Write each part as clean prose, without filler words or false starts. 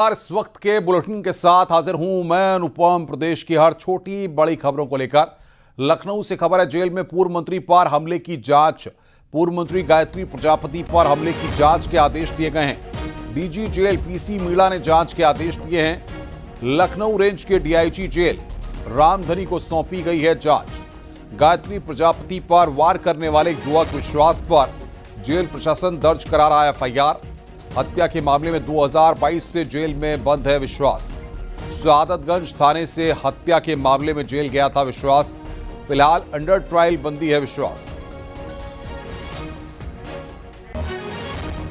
इस वक्त के बुलेटिन के साथ हाजिर हूं मैं अनुपम। प्रदेश की हर छोटी बड़ी खबरों को लेकर लखनऊ से खबर है। जेल में पूर्व मंत्री पर हमले की जांच। पूर्व मंत्री गायत्री प्रजापति पर हमले की जांच के आदेश दिए गए हैं। डीजी जेल पीसी मीणा ने जांच के आदेश दिए हैं। लखनऊ रेंज के डीआईजी जेल रामधनी को सौंपी गई है जांच। गायत्री प्रजापति पर वार करने वाले युवक विश्वास पर जेल प्रशासन दर्ज करा रहा है एफआईआर। हत्या के मामले में 2022 से जेल में बंद है विश्वास। सादतगंज थाने से हत्या के मामले में जेल गया था विश्वास। फिलहाल अंडर ट्रायल बंदी है विश्वास।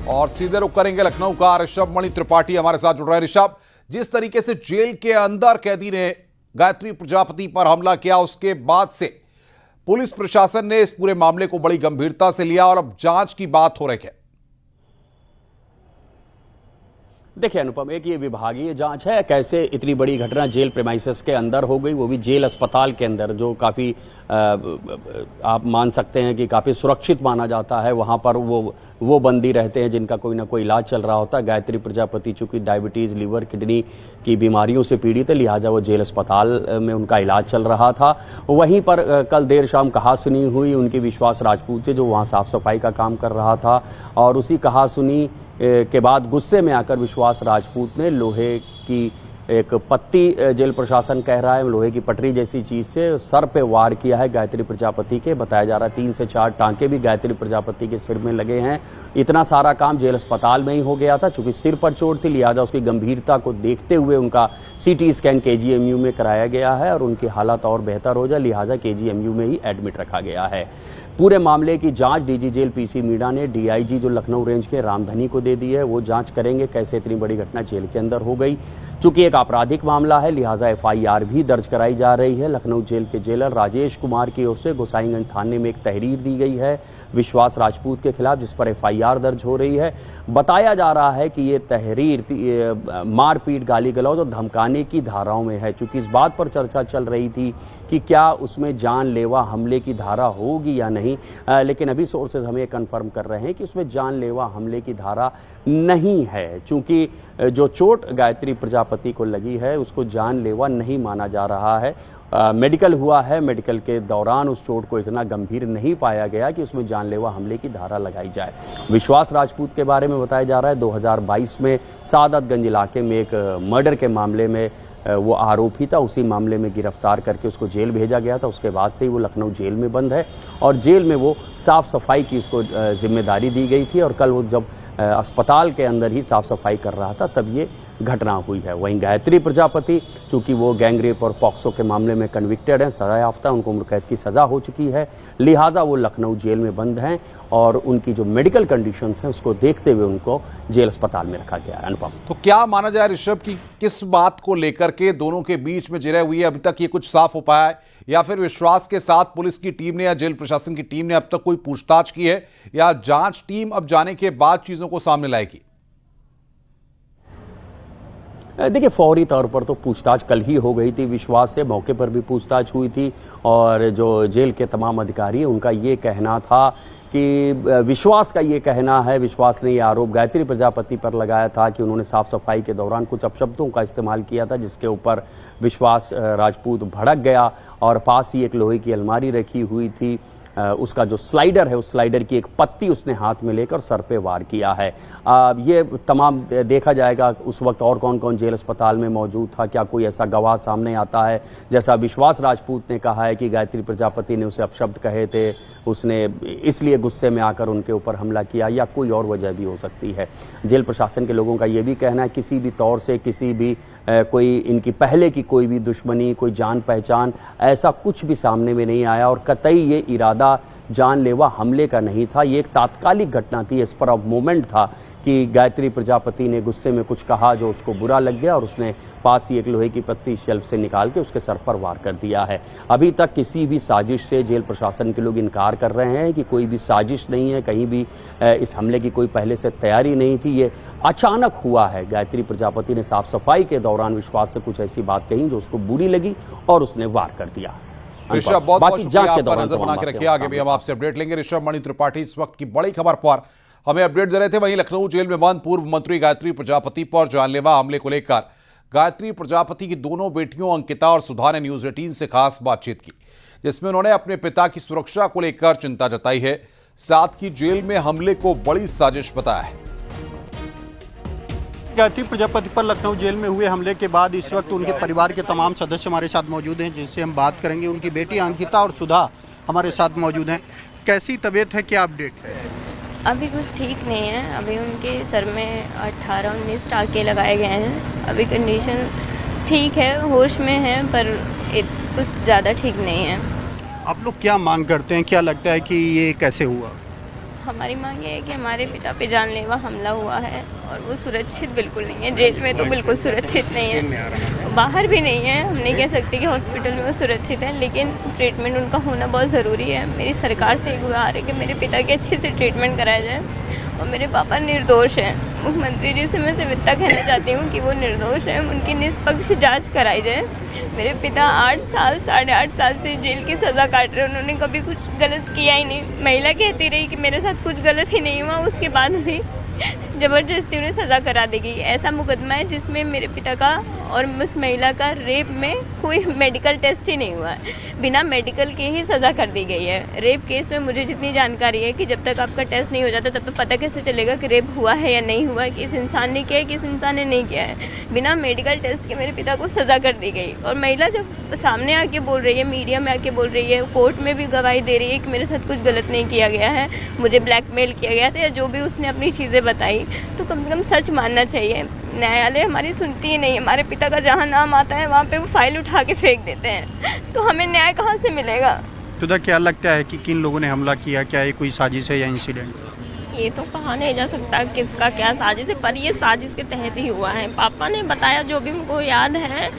और सीधे रुख करेंगे लखनऊ का। ऋषभ मणि त्रिपाठी हमारे साथ जुड़ रहे हैं। ऋषभ, जिस तरीके से जेल के अंदर कैदी ने गायत्री प्रजापति पर हमला किया, उसके बाद से पुलिस प्रशासन ने इस पूरे मामले को बड़ी गंभीरता से लिया और अब जांच की बात हो रही है। देखिए अनुपम, एक ये विभागीय जांच है। कैसे इतनी बड़ी घटना जेल प्रेमाइसेस के अंदर हो गई, वो भी जेल अस्पताल के अंदर, जो काफ़ी आप मान सकते हैं कि काफ़ी सुरक्षित माना जाता है। वहाँ पर वो बंदी रहते हैं जिनका कोई ना कोई इलाज चल रहा होता है। गायत्री प्रजापति चूंकि डायबिटीज़, लीवर, किडनी की बीमारियों से पीड़ित है, लिहाजा वो जेल अस्पताल में उनका इलाज चल रहा था। वहीं पर कल देर शाम कहासुनी हुई उनकी विश्वास राजपूत से, जो वहाँ साफ सफाई का काम कर रहा था। और उसी कहासुनी के बाद गुस्से में आकर विश्वास राजपूत ने लोहे की एक पत्ती, जेल प्रशासन कह रहा है लोहे की पटरी जैसी चीज से सर पे वार किया है गायत्री प्रजापति के। बताया जा रहा है 3 से 4 टांके भी गायत्री प्रजापति के सिर में लगे हैं। इतना सारा काम जेल अस्पताल में ही हो गया था। चूंकि सिर पर चोट थी, लिहाजा उसकी गंभीरता को देखते हुए उनका सीटी स्कैन केजीएमयू में कराया गया है और उनकी हालत और बेहतर हो जाए, लिहाजा केजीएमयू में ही एडमिट रखा गया है। पूरे मामले की जांच डीजी जेल पीसी मीणा ने डीआईजी जो लखनऊ रेंज के रामधनी को दे दी है। वो जांच करेंगे कैसे इतनी बड़ी घटना जेल के अंदर हो गई। चूंकि एक आपराधिक मामला है, लिहाजा एफआईआर भी दर्ज कराई जा रही है। लखनऊ जेल के जेलर राजेश कुमार की ओर से गोसाईगंज थाने में एक तहरीर दी गई है विश्वास राजपूत के खिलाफ, जिस पर एफआईआर दर्ज हो रही है। बताया जा रहा है कि ये तहरीर मारपीट, गाली गलौज और धमकाने की धाराओं में है। चूंकि इस बात पर चर्चा चल रही थी कि क्या उसमें जानलेवा हमले की धारा होगी या नहीं, लेकिन अभी सोर्सेज हमें कंफर्म कर रहे हैं कि उसमें जानलेवा हमले की धारा नहीं है। चूंकि जो चोट गायत्री प्रजापति को लगी है उसको जानलेवा नहीं माना जा रहा है। मेडिकल हुआ है, मेडिकल के दौरान उस चोट को इतना गंभीर नहीं पाया गया कि उसमें जानलेवा हमले की धारा लगाई जाए। विश्वास राजपूत के बारे में बताया जा रहा है 2022 में सादतगंज इलाके में एक मर्डर के मामले में वो आरोपी था। उसी मामले में गिरफ्तार करके उसको जेल भेजा गया था। उसके बाद से ही वो लखनऊ जेल में बंद है और जेल में वो साफ सफाई की उसको जिम्मेदारी दी गई थी। और कल वो जब अस्पताल के अंदर ही साफ सफाई कर रहा था तब ये घटना हुई है। वहीं गायत्री प्रजापति, चूंकि वो गैंगरेप और पॉक्सो के मामले में कन्विक्टेड हैं, सजा याफ्ता, उनको उम्र कैद की सजा हो चुकी है, लिहाजा वो लखनऊ जेल में बंद हैं और उनकी जो मेडिकल कंडीशंस हैं उसको देखते हुए उनको जेल अस्पताल में रखा गया है। अनुपम, तो क्या माना जाए ऋषभ की किस बात को लेकर के दोनों के बीच में जिरह हुई है? अभी तक ये कुछ साफ हो पाया है या फिर विश्वास के साथ पुलिस की टीम ने या जेल प्रशासन की टीम ने अब तक कोई पूछताछ की है या जांच टीम अब जाने के बाद चीजों को सामने लाएगी? देखिए, फौरी तौर पर तो पूछताछ कल ही हो गई थी। विश्वास से मौके पर भी पूछताछ हुई थी और जो जेल के तमाम अधिकारी हैं उनका ये कहना था कि विश्वास का ये कहना है, विश्वास ने ये आरोप गायत्री प्रजापति पर लगाया था कि उन्होंने साफ सफाई के दौरान कुछ अपशब्दों का इस्तेमाल किया था, जिसके ऊपर विश्वास राजपूत भड़क गया और पास ही एक लोहे की अलमारी रखी हुई थी, उसका जो स्लाइडर है उस स्लाइडर की एक पत्ती उसने हाथ में लेकर सर पे वार किया है। ये तमाम देखा जाएगा उस वक्त और कौन कौन जेल अस्पताल में मौजूद था, क्या कोई ऐसा गवाह सामने आता है। जैसा विश्वास राजपूत ने कहा है कि गायत्री प्रजापति ने उसे अपशब्द कहे थे, उसने इसलिए गुस्से में आकर उनके ऊपर हमला किया, या कोई और वजह भी हो सकती है। जेल प्रशासन के लोगों का ये भी कहना है किसी भी तौर से किसी भी कोई इनकी पहले की कोई भी दुश्मनी, कोई जान पहचान, ऐसा कुछ भी सामने में नहीं आया और कतई ये इरादा जानलेवा हमले का नहीं था। ये एक तात्कालिक घटना थी, स्पर ऑफ मोमेंट था कि गायत्री प्रजापति ने गुस्से में कुछ कहा जो उसको बुरा लग गया और उसने पास ही एक लोहे की पत्ती शेल्फ से निकाल के उसके सर पर वार कर दिया है। अभी तक किसी भी साजिश से जेल प्रशासन के लोग इनकार कर रहे हैं कि कोई भी साजिश नहीं है, कहीं भी इस हमले की कोई पहले से तैयारी नहीं थी, ये अचानक हुआ है। गायत्री प्रजापति ने साफ सफाई के दौरान विश्वास से कुछ ऐसी बात कही जो उसको बुरी लगी और उसने वार कर दिया। ऋषभ, बहुत बहुत शुक्रिया, आपका नजर बना के रखिए। आगे भी हम आपसे अपडेट लेंगे। ऋषभ मणि त्रिपाठी इस वक्त की बड़ी खबर पर हमें अपडेट दे रहे थे। वहीं लखनऊ जेल में बंद पूर्व मंत्री गायत्री प्रजापति पर जानलेवा हमले को लेकर गायत्री प्रजापति की दोनों बेटियों अंकिता और सुधा ने न्यूज 18 से खास बातचीत की, जिसमें उन्होंने अपने पिता की सुरक्षा को लेकर चिंता जताई है। साथ ही जेल में हमले को बड़ी साजिश बताया है। गायत्री प्रजापति पर लखनऊ जेल में हुए हमले के बाद इस वक्त उनके परिवार के तमाम सदस्य हमारे साथ मौजूद हैं, जिससे हम बात करेंगे। उनकी बेटी अंकिता और सुधा हमारे साथ मौजूद हैं। कैसी तबीयत है, क्या अपडेट है? अभी कुछ ठीक नहीं है। अभी उनके सर में 18-19 टाँके लगाए गए हैं। अभी कंडीशन ठीक है, होश में है, पर कुछ ज़्यादा ठीक नहीं है। आप लोग क्या मांग करते हैं, क्या लगता है कि ये कैसे हुआ? हमारी मांग ये है कि हमारे पिता पे जानलेवा हमला हुआ है और वो सुरक्षित बिल्कुल नहीं है। जेल में तो बिल्कुल सुरक्षित नहीं है, बाहर भी नहीं है। हम नहीं कह सकते कि हॉस्पिटल में वो सुरक्षित है, लेकिन ट्रीटमेंट उनका होना बहुत ज़रूरी है। मेरी सरकार से एक गुहार है कि मेरे पिता की अच्छे से ट्रीटमेंट कराया जाए और मेरे पापा निर्दोष हैं। मुख्यमंत्री जी से मैं सिर्फ इतना कहना चाहती हूँ कि वो निर्दोष हैं, उनकी निष्पक्ष जांच कराई जाए। मेरे पिता 8 साल 8.5 साल से जेल की सज़ा काट रहे हैं। उन्होंने कभी कुछ गलत किया ही नहीं। महिला कहती रही कि मेरे साथ कुछ गलत ही नहीं हुआ, उसके बाद भी ज़बरदस्ती उन्हें सज़ा करा दी गई। ऐसा मुकदमा है जिसमें मेरे पिता का और उस महिला का रेप में कोई मेडिकल टेस्ट ही नहीं हुआ है, बिना मेडिकल के ही सज़ा कर दी गई है। रेप केस में मुझे जितनी जानकारी है कि जब तक आपका टेस्ट नहीं हो जाता तब तक पता कैसे चलेगा कि रेप हुआ है या नहीं हुआ है, किस इंसान ने किया है, किस इंसान ने नहीं किया है। बिना मेडिकल टेस्ट के मेरे पिता को सज़ा कर दी गई। और महिला जब सामने आके बोल रही है, मीडिया में आके बोल रही है, कोर्ट में भी गवाही दे रही है कि मेरे साथ कुछ गलत नहीं किया गया है, मुझे ब्लैकमेल किया गया था, या जो भी उसने अपनी चीज़ें बताई, तो कम से कम सच मानना चाहिए। न्यायालय हमारी सुनती ही नहीं। हमारे पिता का जहाँ नाम आता है वहाँ पे वो फाइल उठा के फेंक देते हैं, तो हमें न्याय कहाँ से मिलेगा? सुधा, क्या लगता है कि किन लोगों ने हमला किया? क्या ये कोई साजिश है या इंसिडेंट? ये तो कहा नहीं जा सकता किसका क्या साजिश है, पर ये साजिश के तहत ही हुआ है। पापा ने बताया, जो भी उनको याद है,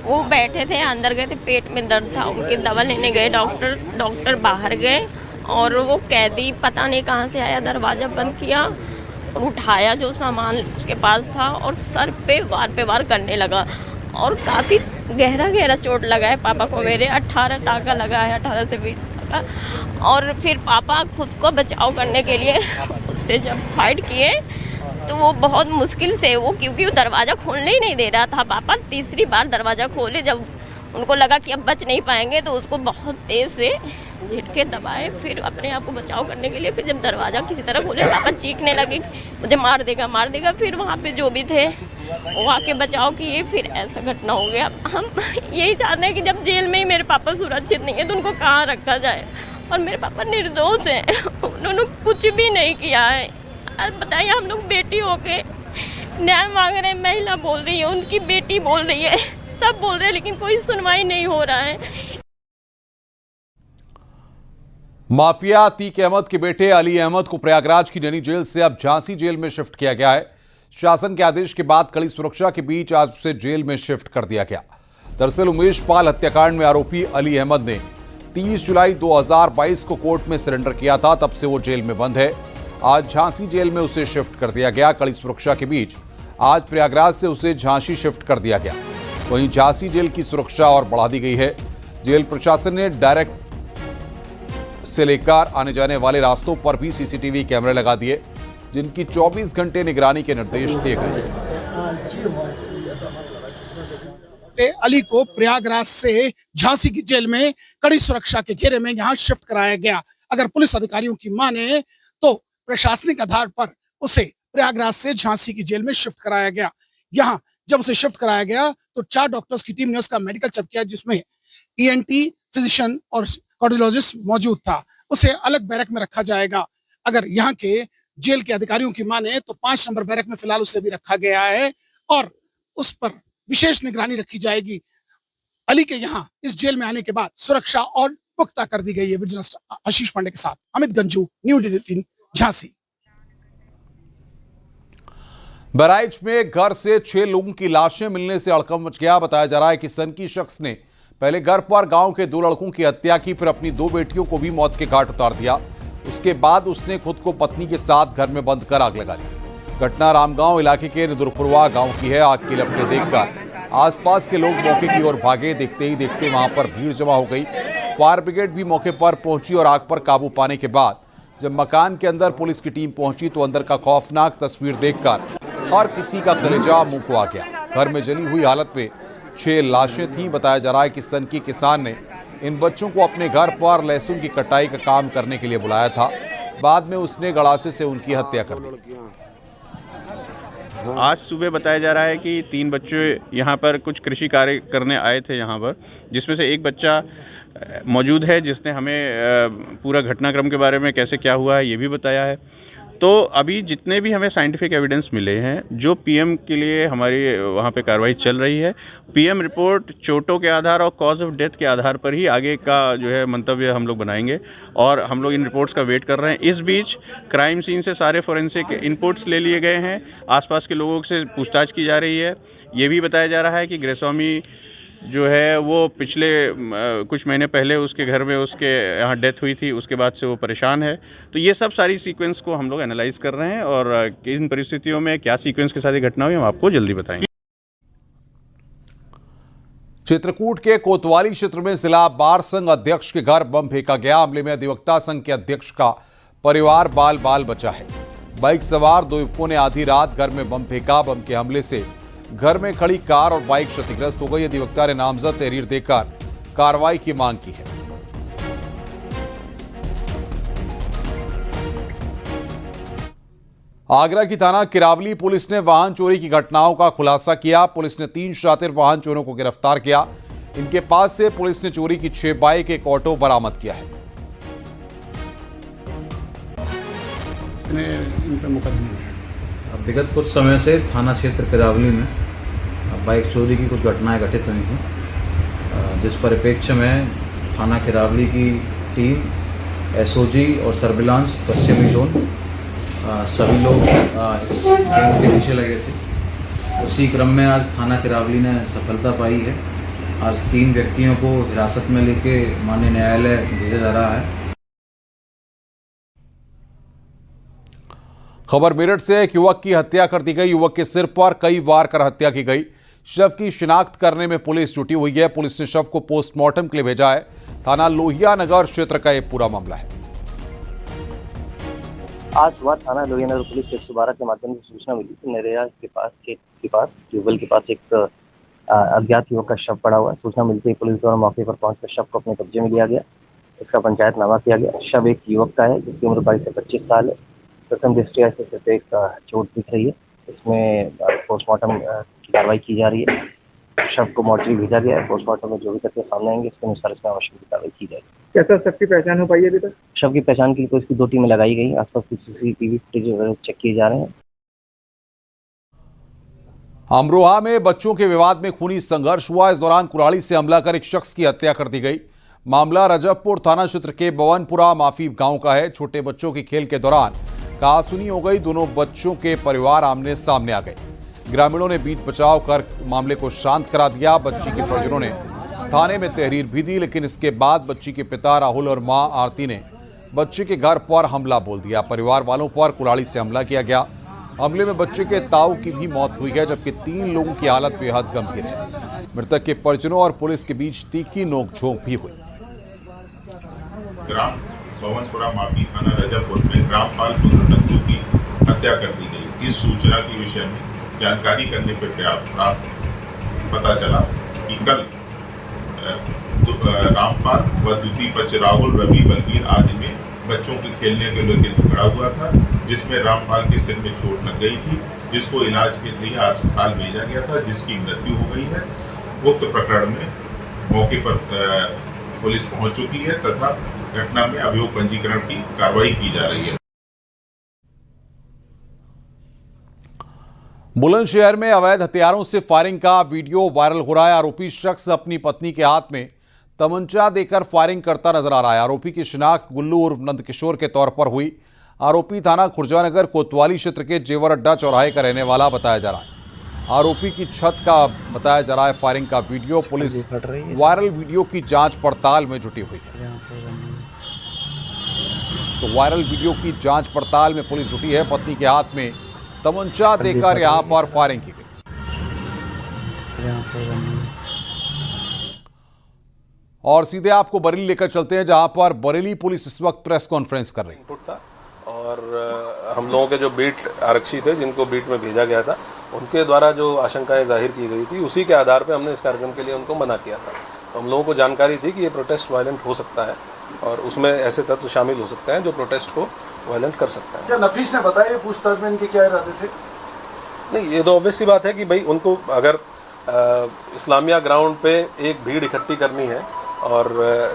वो बैठे थे, अंदर गए थे, पेट में दर्द था, उनकी दवा लेने गए, डॉक्टर बाहर गए और वो कैदी पता नहीं कहाँ से आया, दरवाज़ा बंद किया, उठाया जो सामान उसके पास था और सर पे वार करने लगा और काफ़ी गहरा चोट लगा है पापा को। मेरे 18 टाँका लगा है, 18 से 20 टाँका। और फिर पापा खुद को बचाव करने के लिए उससे जब फाइट किए तो वो बहुत मुश्किल से, वो क्योंकि वो दरवाज़ा खोलने ही नहीं दे रहा था। पापा तीसरी बार दरवाज़ा खोले, जब उनको लगा कि अब बच नहीं पाएंगे तो उसको बहुत तेज़ से झटके दबाए, फिर अपने आप को बचाव करने के लिए। फिर जब दरवाज़ा किसी तरह खोले, पापा चीखने लगे मुझे मार देगा। फिर वहाँ पे जो भी थे वो आके बचाव किए, फिर ऐसा घटना हो गया। हम यही चाहते हैं कि जब जेल में ही मेरे पापा सुरक्षित नहीं है तो उनको कहाँ रखा जाए। और मेरे पापा निर्दोष हैं, उन्होंने कुछ भी नहीं किया है। अब बताइए, हम लोग बेटी होके न्याय मांग रहे हैं, महिला बोल रही है, उनकी बेटी बोल रही है, सब बोल रहे हैं, लेकिन कोई सुनवाई नहीं हो रहा है। माफिया अतीक अहमद के बेटे अली अहमद को प्रयागराज की नैनी जेल से अब झांसी जेल में शिफ्ट किया गया है। शासन के आदेश के बाद कड़ी सुरक्षा के बीच आज उसे जेल में शिफ्ट कर दिया गया। दरअसल उमेश पाल हत्याकांड में आरोपी अली अहमद ने 30 जुलाई 2022 को कोर्ट में सरेंडर किया था, तब से वो जेल में बंद है। आज झांसी जेल में उसे शिफ्ट कर दिया गया। कड़ी सुरक्षा के बीच आज प्रयागराज से उसे झांसी शिफ्ट कर दिया गया। वहीं झांसी जेल की सुरक्षा और बढ़ा दी गई है। जेल प्रशासन ने डायरेक्ट से लेकर आने जाने वाले रास्तों पर भी सीसीटीवी कैमरे लगा दिए, जिनकी 24 घंटे निगरानी के निर्देश दिए गए। अली को प्रयागराज से झांसी की जेल में कड़ी सुरक्षा के घेरे में यहां शिफ्ट कराया गया। अगर पुलिस अधिकारियों की माने तो प्रशासनिक आधार पर उसे प्रयागराज से झांसी की जेल में शिफ्ट कराया गया। यहां जब उसे शिफ्ट कराया गया तो 4 डॉक्टर्स की टीम ने उसका मेडिकल चेक किया, जिसमें ENT, फिजिशियन और कार्डियोलॉजिस्ट मौजूद था। उसे अलग बैरक में रखा जाएगा। अगर यहाँ के जेल के अधिकारियों की माने तो 5 नंबर बैरक में फिलहाल उसे भी रखा गया है और उस पर विशेष निगरानी रखी जाएगी। अली के यहाँ इस जेल में आने के बाद सुरक्षा और पुख्ता कर दी गई है। विजिलेंस आशीष पांडे के साथ अमित गंजू, न्यूज़ 18 झांसी। बहराइच में घर से 6 लोगों की लाशें मिलने से हड़कंप मच गया। बताया जा रहा है कि सनकी शख्स ने पहले घर पर गांव के 2 लड़कों की हत्या की, फिर अपनी 2 बेटियों को भी मौत के घाट उतार दिया। उसके बाद उसने खुद को पत्नी के साथ घर में बंद कर आग लगा ली। घटना रामगांव इलाके के निदुरपुरवा गांव की है। आग की लपटें देखकर आसपास के लोग मौके की ओर भागे। देखते ही देखते वहां पर भीड़ जमा हो गई। फायर ब्रिगेड भी मौके पर पहुंची और आग पर काबू पाने के बाद जब मकान के अंदर पुलिस की टीम पहुंची तो अंदर का खौफनाक तस्वीर देखकर हर किसी का कलेजा मुंह को आ गया। घर में जली हुई हालत में 6 लाशें थीं। बताया जा रहा है कि सनकी किसान ने इन बच्चों को अपने घर पर लहसुन की कटाई का काम करने के लिए बुलाया था। बाद में उसने गड़ासे से उनकी हत्या कर दी। आज सुबह बताया जा रहा है कि 3 बच्चे यहाँ पर कुछ कृषि कार्य करने आए थे यहाँ पर, जिसमें से एक बच्चा मौजूद है जिसने हमें पूरा घटनाक्रम के बारे में कैसे क्या हुआ है ये भी बताया है। तो अभी जितने भी हमें साइंटिफिक एविडेंस मिले हैं, जो पीएम के लिए हमारी वहाँ पे कार्रवाई चल रही है, पीएम रिपोर्ट चोटों के आधार और कॉज ऑफ डेथ के आधार पर ही आगे का जो है मंतव्य हम लोग बनाएंगे और हम लोग इन रिपोर्ट्स का वेट कर रहे हैं। इस बीच क्राइम सीन से सारे फोरेंसिक इनपुट्स ले लिए गए हैं, आसपास के लोगों से पूछताछ की जा रही है। ये भी बताया जा रहा है कि गृहस्वामी जो है वो पिछले कुछ महीने पहले उसके घर में उसके यहाँ डेथ हुई थी, उसके बाद से वो परेशान है। तो ये सब सारी सीक्वेंस को हम लोग एनालाइज कर रहे हैं और किन परिस्थितियों में क्या सीक्वेंस के साथ ये घटना हुई हम आपको जल्दी बताएंगे। चित्रकूट के कोतवाली क्षेत्र में जिला बार संघ अध्यक्ष के घर बम फेंका गया। हमले में अधिवक्ता संघ के अध्यक्ष का परिवार बाल बाल बचा है। बाइक सवार 2 युवकों ने आधी रात घर में बम फेंका। बम के हमले से घर में खड़ी कार और बाइक क्षतिग्रस्त हो गई। अधिवक्ता ने नामजद तहरीर देकर कार्रवाई की मांग की है। आगरा की थाना किरावली पुलिस ने वाहन चोरी की घटनाओं का खुलासा किया। पुलिस ने 3 शातिर वाहन चोरों को गिरफ्तार किया। इनके पास से पुलिस ने चोरी की 6 बाइक, एक ऑटो बरामद किया है। अब विगत कुछ समय से थाना क्षेत्र किरावली में बाइक चोरी की कुछ घटनाएं घटित हुई हैं, जिस परिप्रेक्ष्य में थाना किरावली की टीम, एसओजी और सर्विलांस पश्चिमी जोन सभी लोग इस गैंग के पीछे लगे थे। उसी क्रम में आज थाना किरावली ने सफलता पाई है। आज 3 व्यक्तियों को हिरासत में लेके माननीय न्यायालय भेजा जा रहा है। खबर मेरठ से, एक युवक की हत्या कर दी गई। युवक के सिर पर कई वार कर हत्या की गई। शव की शिनाख्त करने में पुलिस जुटी हुई है। पुलिस ने शव को पोस्टमार्टम के लिए भेजा है। थाना लोहिया नगर क्षेत्र का यह पूरा मामला है। आज सुबह थाना लोहिया नगर पुलिस 112 के माध्यम से सूचना मिली कि नरेगा के पास ट्यूबवेल के पास एक अज्ञात युवक का शव पड़ा हुआ है। सूचना मिलते ही पुलिस द्वारा मौके पर पहुंचकर शव को अपने कब्जे में लिया गया। इसका पंचायतनामा किया गया। शव एक युवक का है जिसकी उम्र 22 से 25 साल है। प्रथम दृष्टया से सिर्फ एक चोट दिख रही है। इसमें पोस्टमार्टम की कार्रवाई की जा रही है। शव को मोर्चरी भेजा गया है। पोस्टमार्टम में जो भी तथ्य सामने आएंगे उसके अनुसार इसमें आवश्यक कार्रवाई की जाएगी। कैसा शव की पहचान हो पाई है अभी तक? शव की पहचान के लिए तो इसकी 2 टीमें लगाई गई। आसपास की सीसीटीवी फुटेज चेक किए जा रहे हैं। अमरोहा में बच्चों के विवाद में खूनी संघर्ष हुआ। इस दौरान कुल्हाड़ी से हमला कर एक शख्स की हत्या कर दी गई। मामला रजबपुर थाना क्षेत्र के बवनपुरा माफी गांव का है। छोटे बच्चों के खेल के दौरान कहासुनी हो गई। दोनों बच्चों के परिवार आमने सामने आ गए। ग्रामीणों ने बीच बचाव कर मामले को शांत करा दिया। बच्ची के परिजनों ने थाने में तहरीर भी दी, लेकिन इसके बाद बच्ची के पिता राहुल और मां आरती ने बच्चे के घर पर हमला बोल दिया। परिवार वालों पर कुल्हाड़ी से हमला किया गया। हमले में बच्चे के ताऊ की भी मौत हुई है, जबकि 3 लोगों की हालत बेहद गंभीर है। मृतक के परिजनों और पुलिस के बीच तीखी नोकझोंक भी हुई। ग्राम बवनपुरा माफी थाना रजबपुर में ग्रामपाल पुत्र की हत्या कर दी गई। इस सूचना के विषय में जानकारी करने पर प्राप्त पता चला कि कल रामपाल व द्वितीय पक्ष राहुल, रवि, बलवीर आदि में बच्चों के खेलने के लेकर झगड़ा हुआ था, जिसमें रामपाल के सिर में चोट लग गई थी, जिसको इलाज के लिए अस्पताल भेजा गया था, जिसकी मृत्यु हो गई है। उक्त प्रकरण में मौके पर पुलिस पहुंच चुकी है तथा घटना में अभियोग पंजीकरण की कार्रवाई की जा रही है। बुलंदशहर में अवैध हथियारों से फायरिंग का वीडियो वायरल हो रहा है। आरोपी शख्स अपनी पत्नी के हाथ में तमंचा देकर फायरिंग करता नजर आ रहा है। आरोपी की शिनाख्त गुल्लू उर्फ नंदकिशोर के तौर पर हुई। आरोपी थाना खुर्जानगर कोतवाली क्षेत्र के जेवर अड्डा चौराहे का रहने वाला बताया जा रहा है। आरोपी की छत का बताया जा रहा है फायरिंग का वीडियो। पुलिस वायरल वीडियो की जांच पड़ताल में जुटी हुई है। तो वायरल वीडियो की जांच पड़ताल में पुलिस जुटी है। पत्नी के हाथ में तमंचा देकर यहां पर फायरिंग की गई। और सीधे आपको बरेली लेकर चलते हैं, जहां पर बरेली पुलिस इस वक्त प्रेस कॉन्फ्रेंस कर रही है। था और हम लोगों के जो बीट आरक्षी थे, जिनको बीट में भेजा गया था, उनके द्वारा जो आशंकाएं जाहिर की गई थी, उसी के आधार पे हमने इस कार्यक्रम के लिए उनको मना किया था। तो हम लोगों को जानकारी थी कि ये प्रोटेस्ट वायलेंट हो सकता है और उसमें ऐसे तत्व शामिल हो सकते हैं जो प्रोटेस्ट को वायलेंट कर सकते हैं। क्या नफीस ने बताया पूछताछ में इनके क्या इरादे थे? नहीं, ये तो ऑब्वियस सी बात है कि भाई उनको अगर इस्लामिया ग्राउंड पे एक भीड़ इकट्ठी करनी है और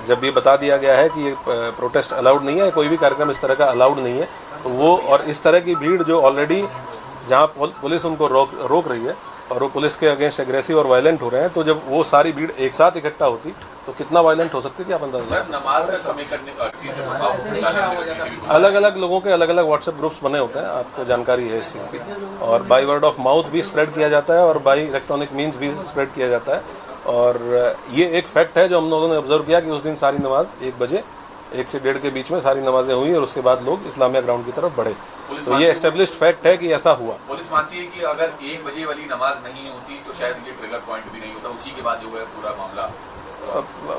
जब ये बता दिया गया है कि ये प्रोटेस्ट अलाउड नहीं है, कोई भी कार्यक्रम इस तरह का अलाउड नहीं है, तो वो और इस तरह की भीड़ जो ऑलरेडी जहाँ पुलिस उनको रोक रही है और वो पुलिस के अगेंस्ट एग्रेसिव और वायलेंट हो रहे हैं, तो जब वो सारी भीड़ एक साथ इकट्ठा होती तो कितना वायलेंट हो सकती थी आप अंदाजा। नमाज का समय करने का अलग अलग लोगों के अलग अलग व्हाट्सएप ग्रुप्स बने होते हैं, आपको जानकारी है इस चीज़ की, और बाय वर्ड ऑफ माउथ भी स्प्रेड किया जाता है और बाय इलेक्ट्रॉनिक मीन्स भी स्प्रेड किया जाता है। और ये एक फैक्ट है जो हम लोगों ने ऑब्जर्व किया कि उस दिन सारी नमाज 1 बजे 1 से 1:30 के बीच में सारी नमाजें हुई और उसके बाद लोग इस्लामिया ग्राउंड की तरफ बढ़े। तो ये एस्टेब्लिश्ड फैक्ट है कि ऐसा हुआ। पुलिस मानती है कि अगर 1 बजे वाली नमाज नहीं होती तो शायद ये ट्रिगर पॉइंट भी नहीं होता, उसी के बाद जो है पूरा मामला।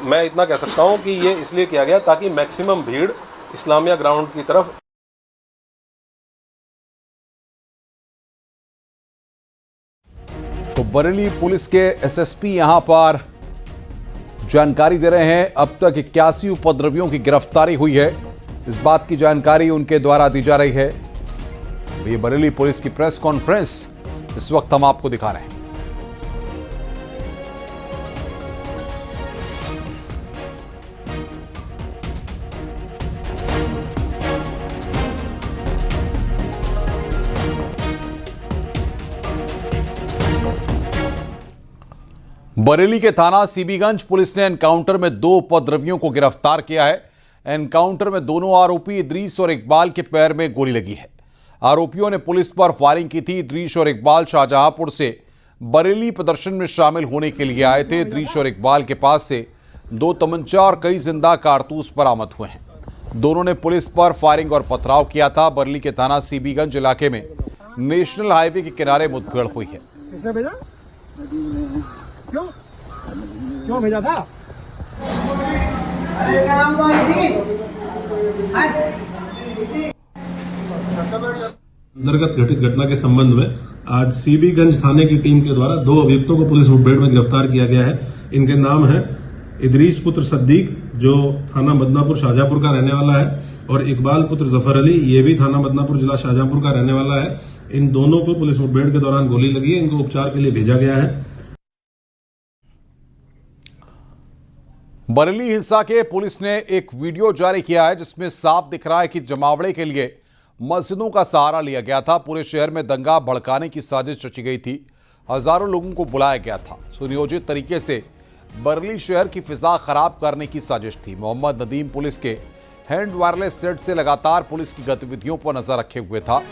मैं इतना कह सकता हूँ कि ये इसलिए किया गया ताकि मैक्सिमम भीड़ इस्लामिया ग्राउंड की तरफ। तो बरेली पुलिस के एसएसपी यहां पर जानकारी दे रहे हैं, अब तक 81 उपद्रवियों की गिरफ्तारी हुई है। इस बात की जानकारी उनके द्वारा दी जा रही है। ये बरेली पुलिस की प्रेस कॉन्फ्रेंस इस वक्त हम आपको दिखा रहे हैं। बरेली के थाना सीबीगंज पुलिस ने एनकाउंटर में 2 उपद्रवियों को गिरफ्तार किया है। एनकाउंटर में दोनों आरोपी इदरीस और इकबाल के पैर में गोली लगी है। आरोपियों ने पुलिस पर फायरिंग की थी। इदरीस और इकबाल शाहजहांपुर से बरेली प्रदर्शन में शामिल होने के लिए आए थे। इदरीस और इकबाल के पास से 2 तमंचा और कई जिंदा कारतूस बरामद हुए हैं। दोनों ने पुलिस पर फायरिंग और पथराव किया था। बरेली के थाना सीबीगंज इलाके में नेशनल हाईवे के किनारे मुठभेड़ हुई है। किसने भेजा? क्यों भेजा था? अंतर्गत घटित घटना के संबंध में आज सीबीगंज थाने की टीम के द्वारा 2 अभियुक्तों को पुलिस मुठभेड़ में गिरफ्तार किया गया है। इनके नाम है इदरीस पुत्र सद्दीक, जो थाना बदनापुर शाहजहांपुर का रहने वाला है, और इकबाल पुत्र जफर अली, ये भी थाना बदनापुर जिला शाहजहांपुर का रहने वाला है। इन दोनों को पुलिस मुठभेड़ के दौरान गोली लगी है। इनको उपचार के लिए भेजा गया है। बरेली हिंसा के पुलिस ने एक वीडियो जारी किया है जिसमें साफ दिख रहा है कि जमावड़े के लिए मस्जिदों का सहारा लिया गया था। पूरे शहर में दंगा भड़काने की साजिश रची गई थी। हजारों लोगों को बुलाया गया था। सुनियोजित तरीके से बरेली शहर की फिजा खराब करने की साजिश थी। मोहम्मद नदीम पुलिस के हैंड वायरलेस सेट से लगातार पुलिस की गतिविधियों पर नजर रखे हुए था।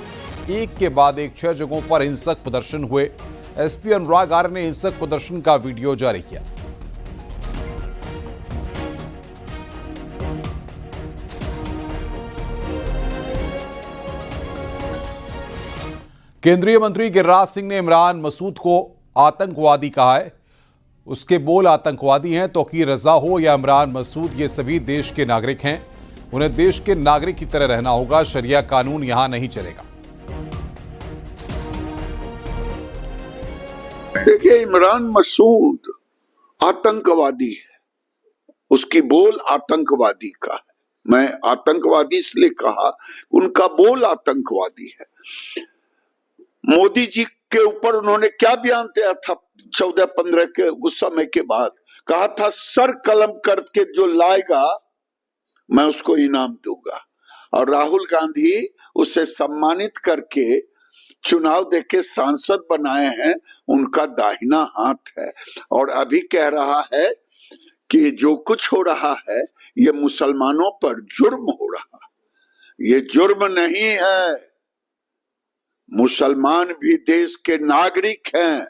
एक के बाद एक 6 जगहों पर हिंसक प्रदर्शन हुए। एसपी अनुराग आर्य ने हिंसक प्रदर्शन का वीडियो जारी किया। केंद्रीय मंत्री गिरिराज सिंह ने इमरान मसूद को आतंकवादी कहा है। उसके बोल आतंकवादी हैं। तौकीर रजा हो या इमरान मसूद, ये सभी देश के नागरिक हैं। उन्हें देश के नागरिक की तरह रहना होगा। शरिया कानून यहां नहीं चलेगा। देखिए, इमरान मसूद आतंकवादी है। उसकी बोल आतंकवादी का है। मैं आतंकवादी इसलिए कहा, उनका बोल आतंकवादी है। मोदी जी के ऊपर उन्होंने क्या बयान दिया था 14-15 के उस समय के बाद? कहा था सर कलम करके जो लाएगा मैं उसको इनाम दूंगा। और राहुल गांधी उसे सम्मानित करके चुनाव देके सांसद बनाए हैं। उनका दाहिना हाथ है। और अभी कह रहा है कि जो कुछ हो रहा है ये मुसलमानों पर जुर्म हो रहा। ये जुर्म नहीं है। मुसलमान भी देश के नागरिक हैं।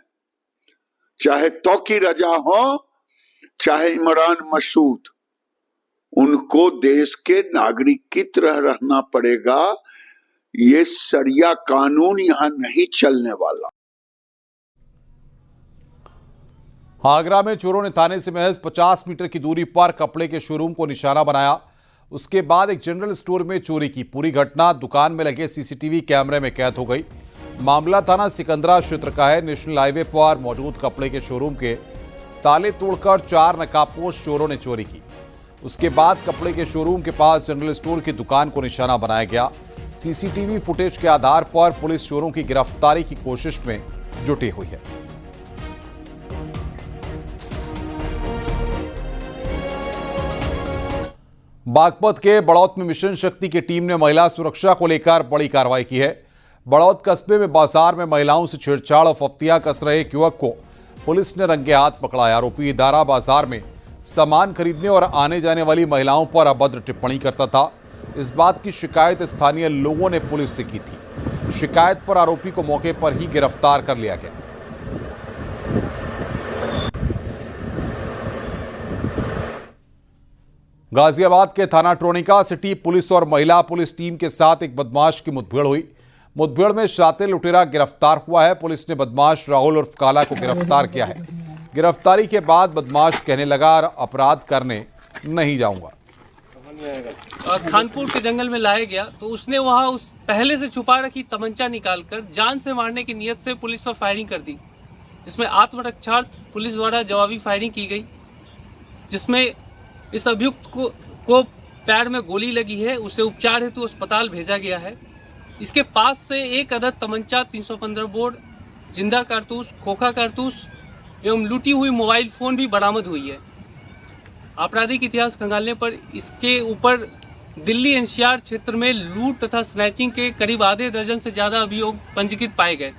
चाहे तौकीर रजा हो, चाहे इमरान मसूद, उनको देश के नागरिक की तरह रहना पड़ेगा। ये शरिया कानून यहां नहीं चलने वाला। आगरा में चोरों ने थाने से महज 50 मीटर की दूरी पर कपड़े के शोरूम को निशाना बनाया। उसके बाद एक जनरल स्टोर में चोरी की पूरी घटना दुकान में लगे सीसीटीवी कैमरे में कैद हो गई। मामला थाना सिकंदरा क्षेत्र का है। नेशनल हाईवे पर मौजूद कपड़े के शोरूम के ताले तोड़कर 4 नकाबपोश चोरों ने चोरी की। उसके बाद कपड़े के शोरूम के पास जनरल स्टोर की दुकान को निशाना बनाया गया। सीसीटीवी फुटेज के आधार पर पुलिस चोरों की गिरफ्तारी की कोशिश में जुटी हुई है। बागपत के बड़ौत में मिशन शक्ति की टीम ने महिला सुरक्षा को लेकर बड़ी कार्रवाई की है। बड़ौत कस्बे में बाजार में महिलाओं से छेड़छाड़ और फफ्तियां कस रहे एक युवक को पुलिस ने रंगे हाथ पकड़ा है। आरोपी दारा बाजार में सामान खरीदने और आने जाने वाली महिलाओं पर अभद्र टिप्पणी करता था। इस बात की शिकायत स्थानीय लोगों ने पुलिस से की थी। शिकायत पर आरोपी को मौके पर ही गिरफ्तार कर लिया गया। गाजियाबाद के थाना ट्रोनिका सिटी पुलिस और महिला पुलिस टीम के साथ एक बदमाश की मुठभेड़ हुई। मुठभेड़ में शातिर लुटेरा गिरफ्तार हुआ है। पुलिस ने बदमाश राहुल उर्फ काला को गिरफ्तार किया है। गिरफ्तारी के बाद बदमाश कहने लगा अपराध करने नहीं जाऊंगा। खानपुर के जंगल में लाया गया तो उसने वहां उस पहले से छुपा रखी तमंचा निकालकर जान से मारने की नियत से पुलिस पर फायरिंग कर दी, जिसमें आत्मरक्षार्थ पुलिस द्वारा जवाबी फायरिंग की गई, जिसमें इस अभियुक्त को पैर में गोली लगी है। उसे उपचार हेतु अस्पताल भेजा गया है। इसके पास से एक अदद तमंचा, 315 बोर, जिंदा कारतूस, खोखा कारतूस एवं लूटी हुई मोबाइल फोन भी बरामद हुई है। आपराधिक इतिहास खंगालने पर इसके ऊपर दिल्ली एनसीआर क्षेत्र में लूट तथा स्नैचिंग के करीब आधे दर्जन से ज्यादा अभियोग पंजीकृत पाए गए।